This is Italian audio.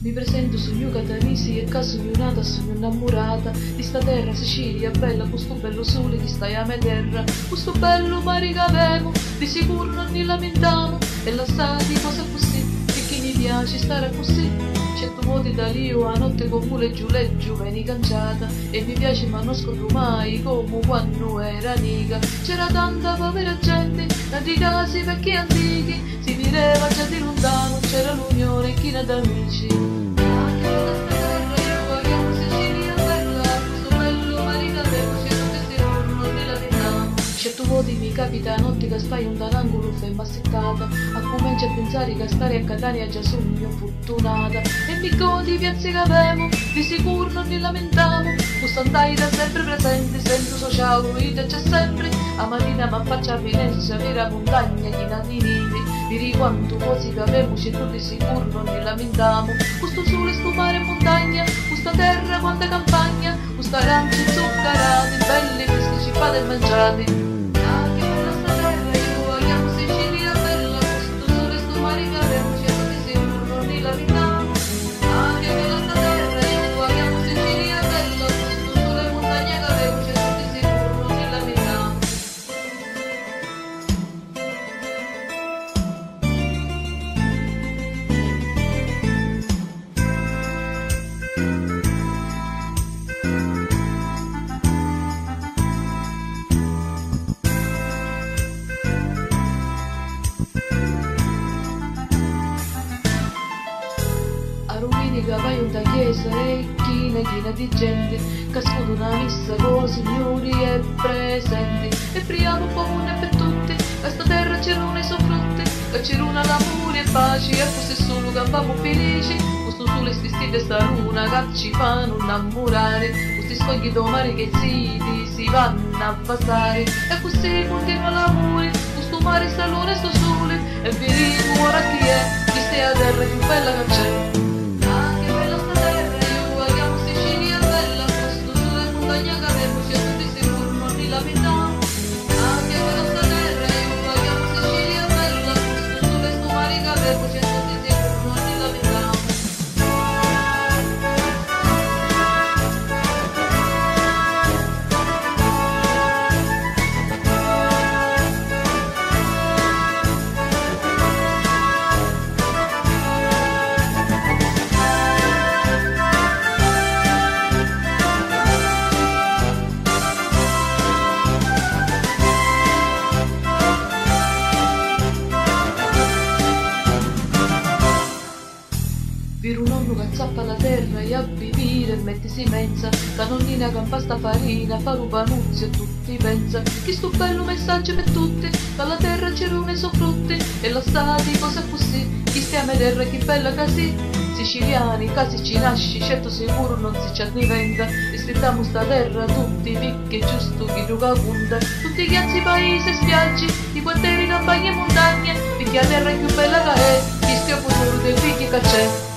Mi presento sogno catanisi e caso un'ata sogno innamorata di sta terra Sicilia bella, questo bello sole che stai a me terra, questo bello mare che avevo, di sicuro non ne lamentiamo, e la stati cosa così, e chi mi piace stare così, certo vuoti da lì a notte con mule giù leggiù veni canciata, e mi piace ma non scordo mai come quando era nica, c'era tanta povera gente, tanti casi vecchi e antichi, si mirava già di lontano, c'era l'unione china d'amici. Certo vuoti mi capita a notte che stai un dall'angolo ferma settata, a comincia a pensare che stare a Catania già sogno fortunata, e mi godi piazze che avevo, di sicuro non ne lamentavo, questo andai da sempre presente, sento sociale, vita c'è sempre, a mattina ma faccia finestra, vera montagna china di neve, vedi quanto cose che avevo, certo di sicuro non ne lamentavo, questo sole, sto mare e montagna, questa terra quanta campagna, questa arancia zuccherate, belle fresche cippate e mangiate. Che vai una chiesa e china di gente, casco una missa con signori e presenti, e priamo comune per tutti, questa terra c'era una soffrutti, che c'era una l'amore e pace, e forse solo che eravamo felici, questo sole svestite sta luna che ci fanno innamorare, questi sfoghi d'omare che ziti si vanno a passare, e così continua l'amore, questo mare sta luna e sto sole, e vedi ora chi è, chi stia a terra più bella che c'è. Per un nonno che zappa la terra e a vivere e mettisi mensa, la nonnina che impasta farina, fa un panuzzo e tutti pensa, che sto bello messaggio per tutti, dalla terra c'era un soffrutti, e la stati cosa così, chi stiamo a terra che bella così, siciliani, casi ci nasci, certo sicuro non si ci anniventa, e strettiamo sta terra tutti, picchi giusto chi gioca punta, tutti ghiacci, paesi e spiaggi, i quartieri, campagne e montagne, perché la terra è più bella che è, chi stia futuro dei figli che c'è.